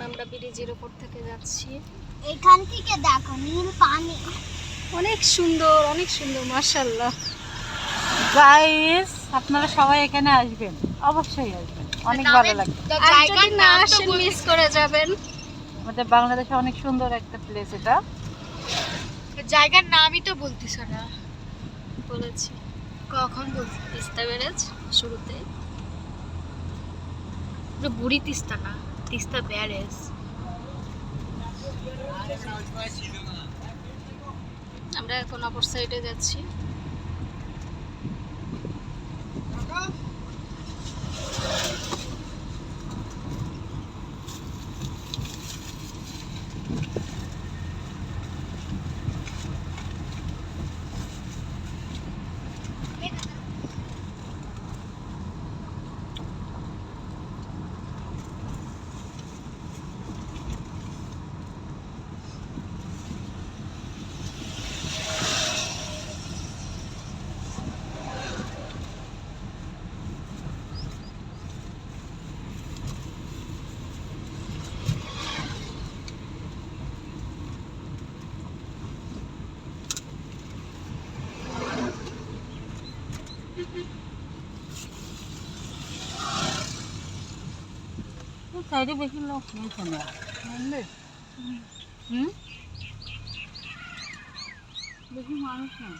আমরা ব্রিজের উপর থেকে যাচ্ছি। এখান থেকে দেখো নীল পানি, অনেক সুন্দর মাশাআল্লাহ। গাইস আপনারা সবাই এখানে আসবেন, অবশ্যই আসবেন, অনেক ভালো লাগবে। আর যদি না আসেন মিস করে যাবেন। আমাদের বাংলাদেশে অনেক সুন্দর একটা প্লেস এটা। জায়গার নামই তো বলতিস না। বলেছি কখন বলছিস? তিস্তা ব্যারেজ শুরুতে, বুড়ি তিস্তা না, তিস্তা ব্যারেজ। আমরা এখন অপর সাইডে যাচ্ছি। সাইডে বেশি লোক নেই কেন? বেশি মানুষ নেই।